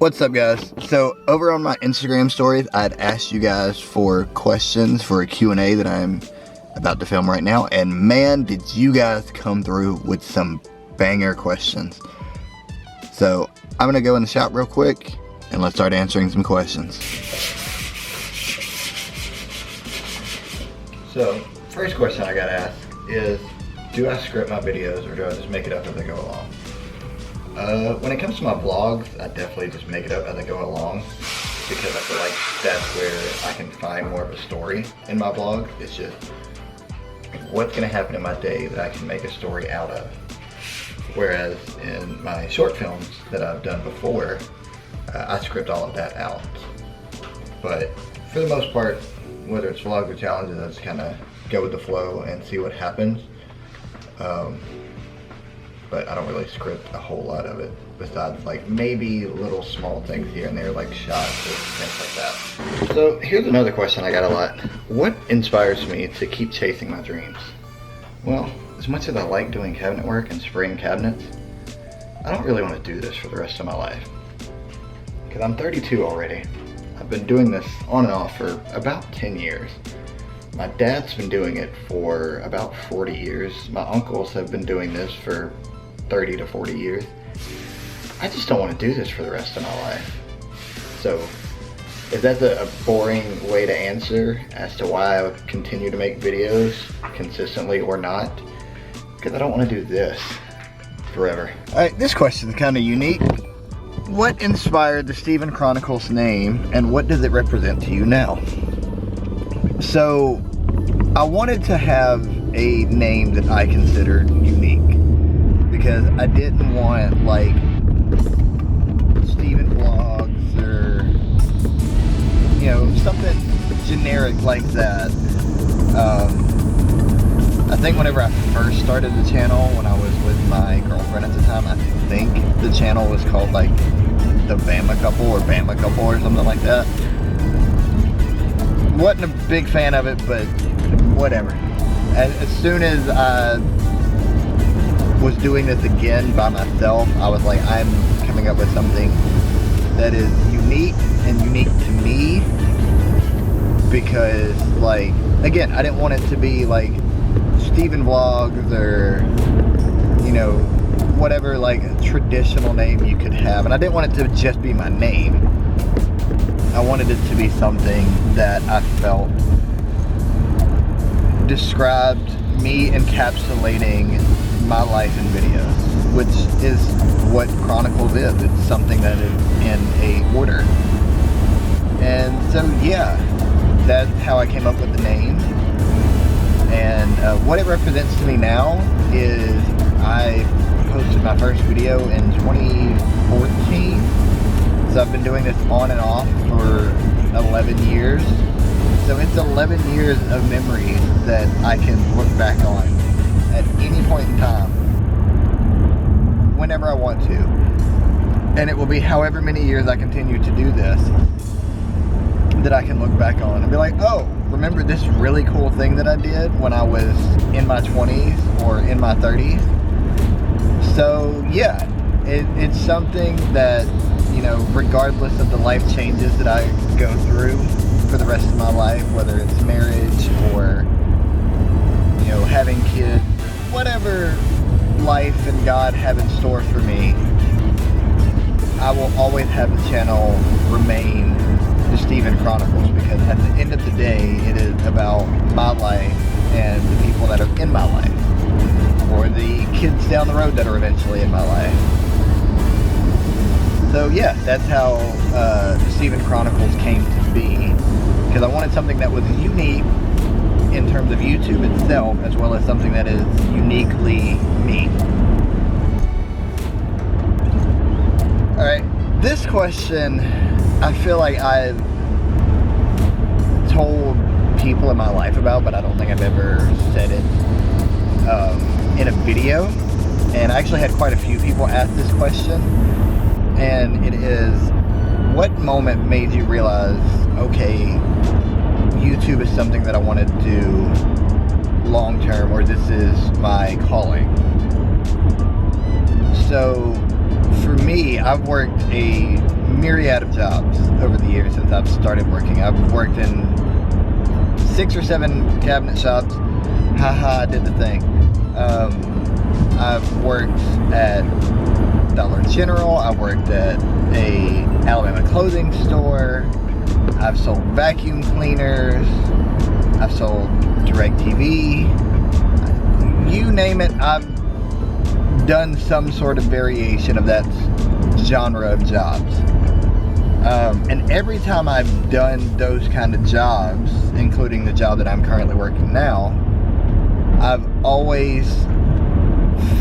What's up, guys? So over on my Instagram stories, I'd asked you guys for questions for a Q&A that I'm about to film right now, and man, did you guys come through with some banger questions. So I'm gonna go in the shop real quick and let's start answering some questions. So first question I gotta ask is, do I script my videos or do I just make it up as I go along? When it comes to my vlogs, I definitely just make it up as I go along because I feel like that's where I can find more of a story in my vlog. It's just what's going to happen in my day that I can make a story out of. Whereas in my short films that I've done before, I script all of that out. But for the most part, whether it's vlogs or challenges, I just kind of go with the flow and see what happens. But I don't really script a whole lot of it, besides like maybe little small things here and there, like shots or things like that. So here's another question I got a lot. What inspires me to keep chasing my dreams? Well, as much as I like doing cabinet work and spraying cabinets, I don't really want to do this for the rest of my life. Because I'm 32 already. I've been doing this on and off for about 10 years. My dad's been doing it for about 40 years. My uncles have been doing this for 30 to 40 years. I just don't want to do this for the rest of my life. So, if that's a boring way to answer as to why I continue to make videos consistently or not, because I don't want to do this forever. Alright, this question is kind of unique. What inspired the Steven Chronicles name and what does it represent to you now? So, I wanted to have a name that I considered unique because I didn't want like Steven Vlogs or, you know, something generic like that. I think whenever I first started the channel, when I was with my girlfriend at the time, I think the channel was called like the Bama Couple or Bama Couple or something like that. Wasn't a big fan of it, but whatever. As soon as I was doing this again by myself, I was like, I'm coming up with something that is unique and unique to me because, like, again, I didn't want it to be like Steven Vlogs or, you know, whatever like traditional name you could have, and I didn't want it to just be my name. I wanted it to be something that I felt described me encapsulating my life in videos, which is what Chronicles is. It's something that is in a order. And so yeah, that's how I came up with the name. And what it represents to me now is I posted my first video in 2014. So I've been doing this on and off for 11 years. So it's 11 years of memories that I can look back on at any point in time, whenever I want to. And it will be however many years I continue to do this that I can look back on and be like, oh, remember this really cool thing that I did when I was in my 20s or in my 30s? So yeah, it's something that, you know, regardless of the life changes that I go through for the rest of my life, whether it's marriage or, you know, having kids, whatever life and God have in store for me, I will always have the channel remain the Steven Chronicles, because at the end of the day, it is about my life and the people that are in my life, or the kids down the road that are eventually in my life. So yeah, that's how the Steven Chronicles came to be, because I wanted something that was unique in terms of YouTube itself, as well as something that is uniquely me. Alright, this question, I feel like I've told people in my life about, but I don't think I've ever said it in a video. And I actually had quite a few people ask this question. And it is, what moment made you realize, okay, YouTube is something that I want to do long term, or this is my calling? So for me, I've worked a myriad of jobs over the years since I've started working. I've worked in 6 or 7 cabinet shops. Haha, I did the thing. I've worked at Dollar General. I've worked at a Alabama clothing store. I've sold vacuum cleaners. I've sold DirecTV. You name it, I've done some sort of variation of that genre of jobs. And every time I've done those kind of jobs, including the job that I'm currently working now, I've always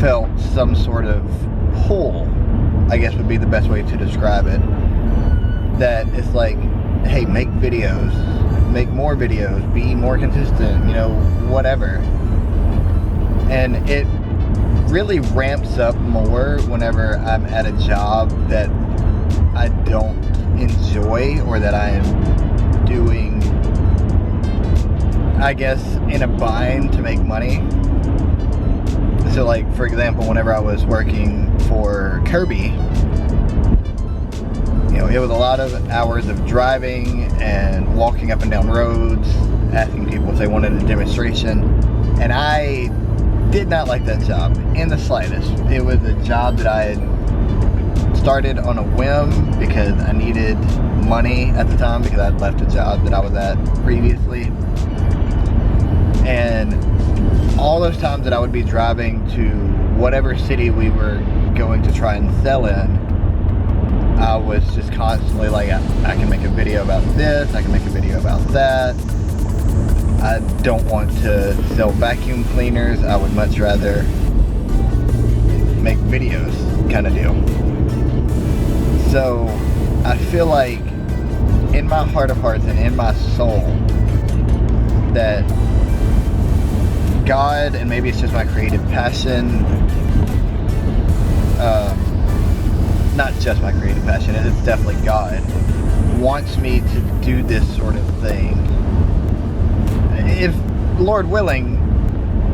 felt some sort of pull, I guess would be the best way to describe it, that it's like, hey, make videos, make more videos, be more consistent, you know, whatever. And it really ramps up more whenever I'm at a job that I don't enjoy, or that I am doing, I guess, in a bind to make money. So like, for example, whenever I was working for Kirby, you know, it was a lot of hours of driving and walking up and down roads, asking people if they wanted a demonstration, and I did not like that job in the slightest. It was a job that I had started on a whim because I needed money at the time, because I'd left a job that I was at previously. And all those times that I would be driving to whatever city we were going to try and sell in, I was just constantly like, I can make a video about this, I can make a video about that. I don't want to sell vacuum cleaners, I would much rather make videos, kind of deal. So I feel like in my heart of hearts and in my soul that God, and maybe it's just my creative passion, not just my creative passion, it's definitely God, wants me to do this sort of thing, if Lord willing,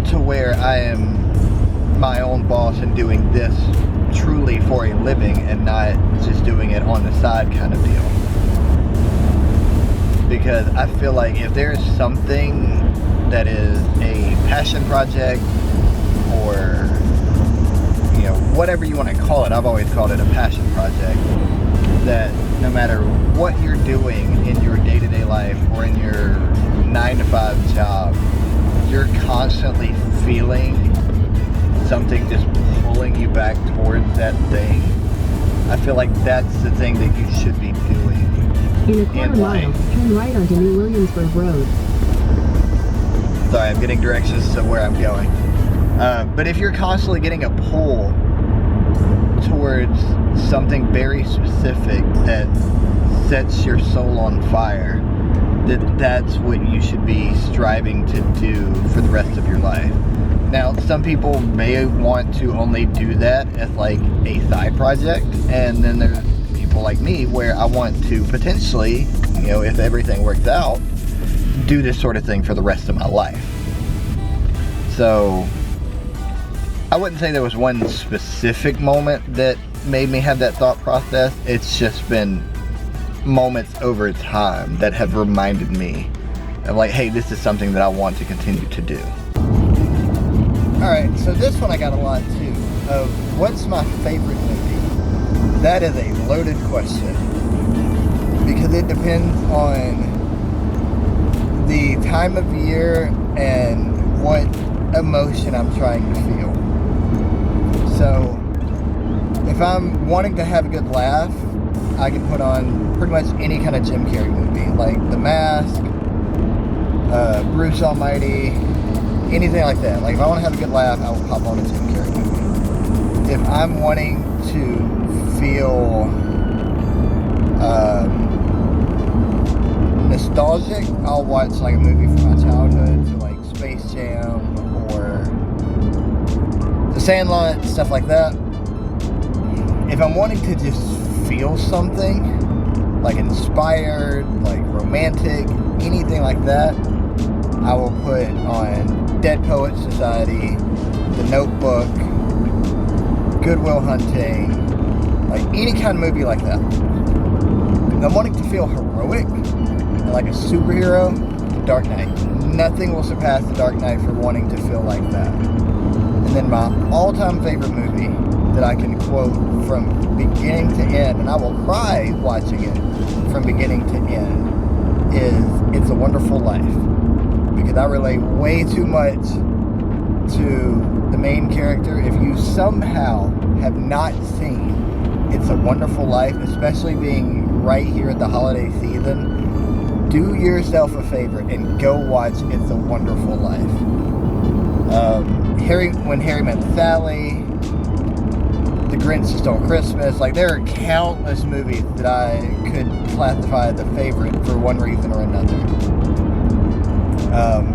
to where I am my own boss and doing this truly for a living and not just doing it on the side kind of deal. Because I feel like if there's something that is a passion project, or, you know, whatever you want to call it, I've always called it a passion project, that no matter what you're doing in your day-to-day life or in your 9-to-5 job, you're constantly feeling something just pulling you back towards that thing. I feel like that's the thing that you should be doing. In a quarter mile, turn right onto New Williamsburg Road. Sorry, I'm getting directions to where I'm going. But if you're constantly getting a pull towards something very specific that sets your soul on fire, that's what you should be striving to do for the rest of your life. Now, some people may want to only do that as like a side project, and then there's people like me where I want to potentially, you know, if everything works out, do this sort of thing for the rest of my life. So I wouldn't say there was one specific moment that made me have that thought process. It's just been moments over time that have reminded me of like, hey, this is something that I want to continue to do. Alright, so this one I got a lot too, of what's my favorite movie? That is a loaded question, because it depends on the time of year and what emotion I'm trying to feel. So if I'm wanting to have a good laugh, I can put on pretty much any kind of Jim Carrey movie, like The Mask, Bruce Almighty, anything like that. Like if I want to have a good laugh, I will pop on a Jim Carrey movie. If I'm wanting to feel nostalgic, I'll watch like a movie from my childhood, so like Space Jam or The Sandlot, stuff like that. If I'm wanting to just feel something, like inspired, like romantic, anything like that, I will put on Dead Poets Society, The Notebook, Good Will Hunting, like any kind of movie like that. I'm wanting to feel heroic, like a superhero, The Dark Knight. Nothing will surpass The Dark Knight for wanting to feel like that. And then my all-time favorite movie that I can quote from beginning to end, and I will cry watching it from beginning to end, is It's a Wonderful Life. Because I relate way too much to the main character. If you somehow have not seen It's a Wonderful Life, especially being right here at the holiday season, do yourself a favor and go watch It's a Wonderful Life. When Harry Met Sally, The Grinch Stole Christmas, like there are countless movies that I could classify as a favorite for one reason or another.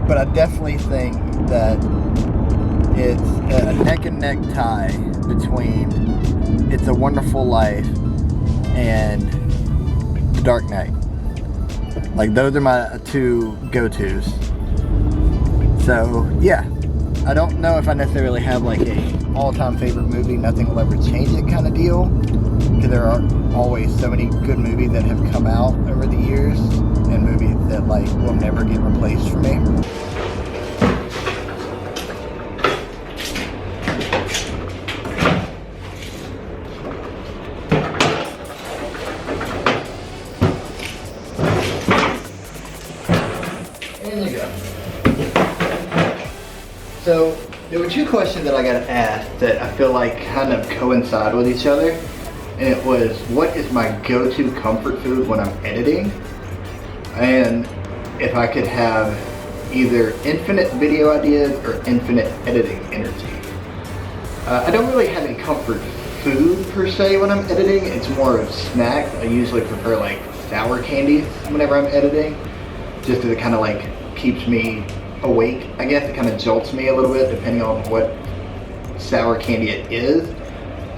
But I definitely think that it's a neck and neck tie between It's a Wonderful Life and The Dark Knight. Like those are my two go-tos. So yeah, I don't know if I necessarily have like a all-time favorite movie, nothing will ever change it kind of deal, because there are always so many good movies that have come out over the years, and movies that like will never get replaced for me. There you go. So there were two questions that I got asked that I feel like kind of coincide with each other, and it was, what is my go-to comfort food when I'm editing, and if I could have either infinite video ideas or infinite editing energy. I don't really have a comfort food per se when I'm editing. It's more of snacks. I usually prefer like sour candies whenever I'm editing, just because it kind of like keeps me awake. I guess it kind of jolts me a little bit depending on what sour candy it is.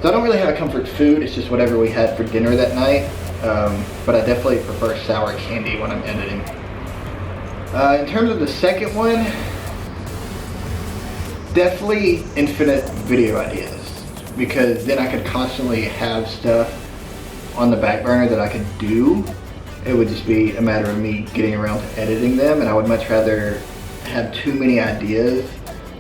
So I don't really have a comfort food. It's just whatever we had for dinner that night. But I definitely prefer sour candy when I'm editing. In terms of the second one, definitely infinite video ideas, because then I could constantly have stuff on the back burner that I could do. It would just be a matter of me getting around to editing them, and I would much rather have too many ideas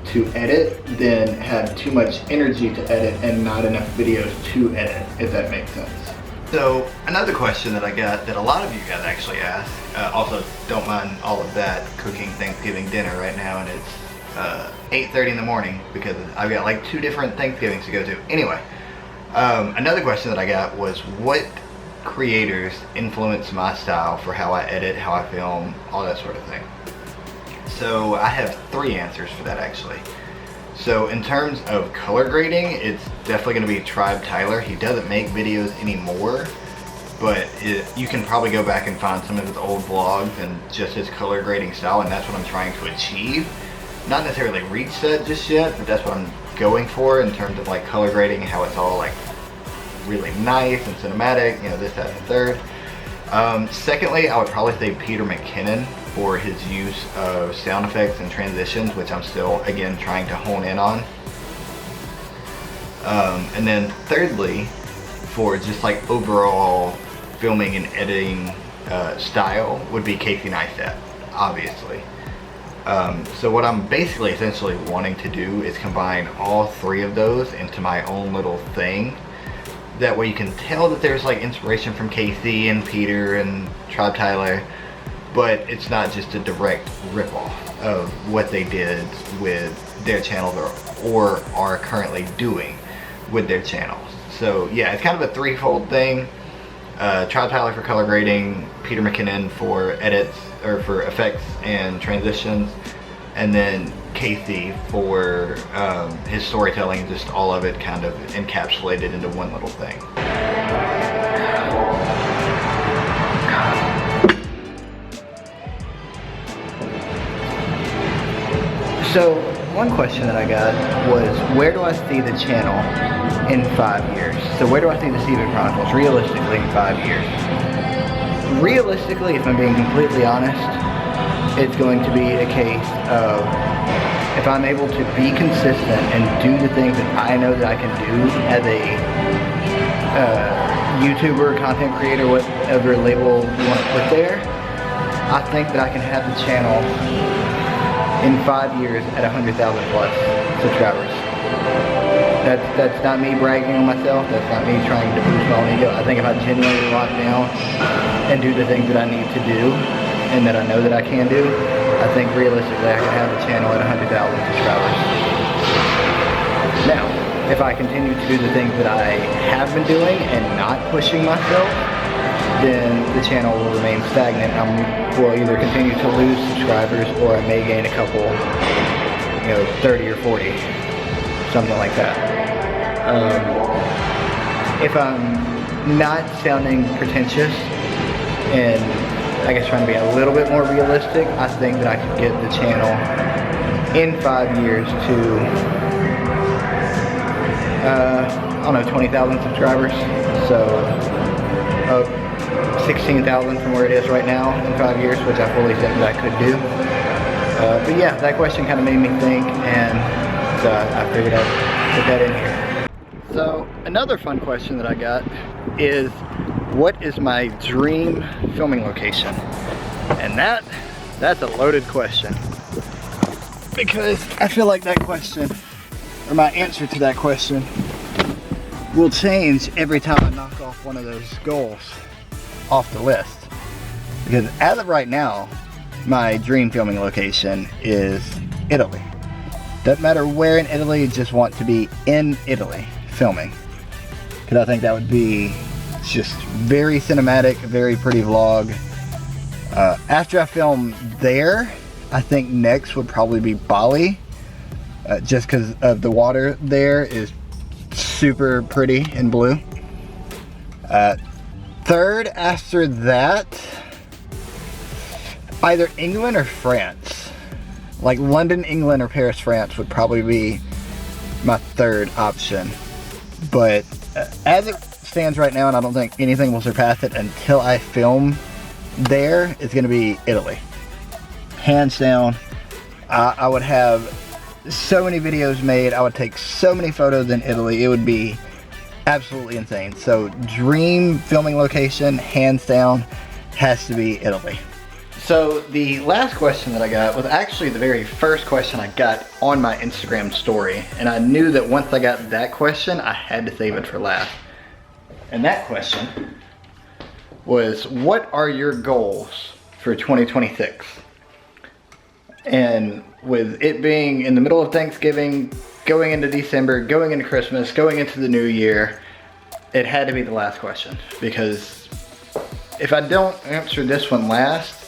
to edit than have too much energy to edit and not enough videos to edit, if that makes sense. So another question that I got that a lot of you guys actually asked, also don't mind all of that, cooking Thanksgiving dinner right now, and it's 8:30 in the morning because I've got like 2 different Thanksgivings to go to. Anyway, another question that I got was, what creators influence my style for how I edit, how I film, all that sort of thing? So I have 3 answers for that actually. So in terms of color grading, it's definitely going to be Tribe Tyler. He doesn't make videos anymore, but you can probably go back and find some of his old vlogs and just his color grading style, and that's what I'm trying to achieve. Not necessarily reach that just yet, but that's what I'm going for in terms of like color grading, how it's all like really nice and cinematic, you know, this, that, and the third. Secondly, I would probably say Peter McKinnon for his use of sound effects and transitions, which I'm still, again, trying to hone in on. And then thirdly, for just like overall filming and editing style, would be Casey Neistat, obviously. So what I'm basically essentially wanting to do is combine all 3 of those into my own little thing. That way you can tell that there's like inspiration from Casey and Peter and Tribe Tyler, but it's not just a direct ripoff of what they did with their channels or are currently doing with their channels. So yeah, it's kind of a threefold thing. Tribe Tyler for color grading, Peter McKinnon for edits or for effects and transitions, and then Casey for his storytelling, just all of it kind of encapsulated into one little thing. So one question that I got was, where do I see the channel in 5 years? So where do I see the Steven Chronicles realistically in 5 years? Realistically, if I'm being completely honest, it's going to be a case of, if I'm able to be consistent and do the things that I know that I can do as a YouTuber, content creator, whatever label you want to put there, I think that I can have the channel in 5 years at 100,000 plus subscribers. That's not me bragging on myself. That's not me trying to boost my own ego. I think if I genuinely lock down and do the things that I need to do and that I know that I can do, I think realistically I can have the channel at 100,000 subscribers. Now, if I continue to do the things that I have been doing and not pushing myself, then the channel will remain stagnant. I will either continue to lose subscribers or I may gain a couple, 30 or 40, something like that. If I'm not sounding pretentious and I guess trying to be a little bit more realistic, I think that I could get the channel in 5 years to, I don't know, 20,000 subscribers. So, 16,000 from where it is right now in 5 years, which I fully think that I could do. But yeah, that question kind of made me think, and so I figured I'd put that in here. So another fun question that I got is, what is my dream filming location? And that's a loaded question, because I feel like that question, or my answer to that question, will change every time I knock off one of those goals off the list. Because as of right now, my dream filming location is Italy. Doesn't matter where in Italy, just want to be in Italy filming. Because I think that would be just very cinematic, very pretty vlog. After I film there, I think next would probably be Bali. Just because of the water there is super pretty and blue. Third after that, either England or France. Like London, England, or Paris, France would probably be my third option. But as it stands right now, and I don't think anything will surpass it until I film there, it's going to be Italy. Hands down. I would have so many videos made. I would take so many photos in Italy. It would be absolutely insane. So dream filming location, hands down, has to be Italy. So the last question that I got was actually the very first question I got on my Instagram story. And I knew that once I got that question, I had to save it for last. And that question was, what are your goals for 2026? And with it being in the middle of Thanksgiving, going into December, going into Christmas, going into the new year, it had to be the last question. Because if I don't answer this one last,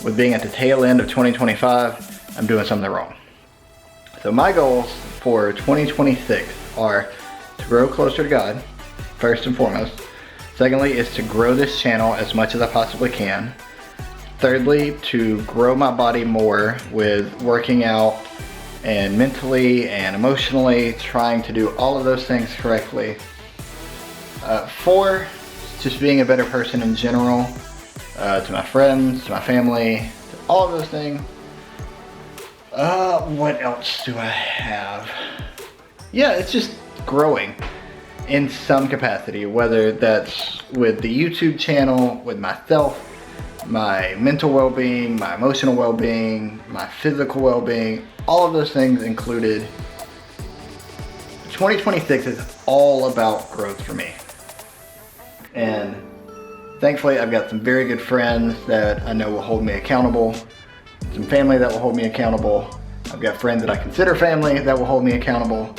with being at the tail end of 2025, I'm doing something wrong. So my goals for 2026 are to grow closer to God, first and foremost. Secondly is to grow this channel as much as I possibly can. Thirdly, to grow my body more with working out and mentally and emotionally, trying to do all of those things correctly. 4, just being a better person in general, to my friends, to my family, to all of those things. What else do I have? Yeah, it's just growing in some capacity, whether that's with the YouTube channel, with myself, my mental well-being, my emotional well-being, my physical well-being, all of those things included. 2026 is all about growth for me. And thankfully, I've got some very good friends that I know will hold me accountable, some family that will hold me accountable. I've got friends that I consider family that will hold me accountable.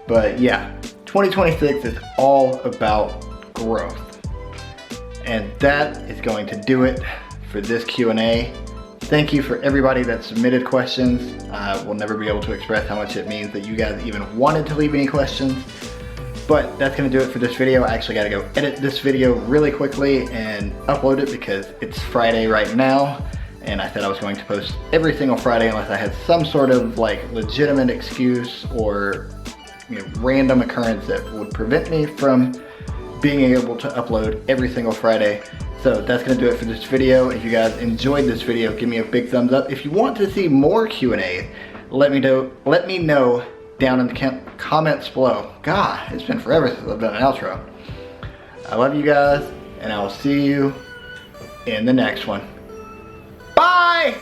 But yeah, 2026 is all about growth. And that is going to do it for this Q&A. Thank you for everybody that submitted questions. I will never be able to express how much it means that you guys even wanted to leave any questions. But that's gonna do it for this video. I actually gotta go edit this video really quickly and upload it because it's Friday right now. And I said I was going to post every single Friday unless I had some sort of like legitimate excuse or random occurrence that would prevent me from being able to upload every single Friday. So that's gonna do it for this video. If you guys enjoyed this video, give me a big thumbs up. If you want to see more Q&A, let me know down in the comments below. God, it's been forever since I've done an outro. I love you guys, and I will see you in the next one. Bye!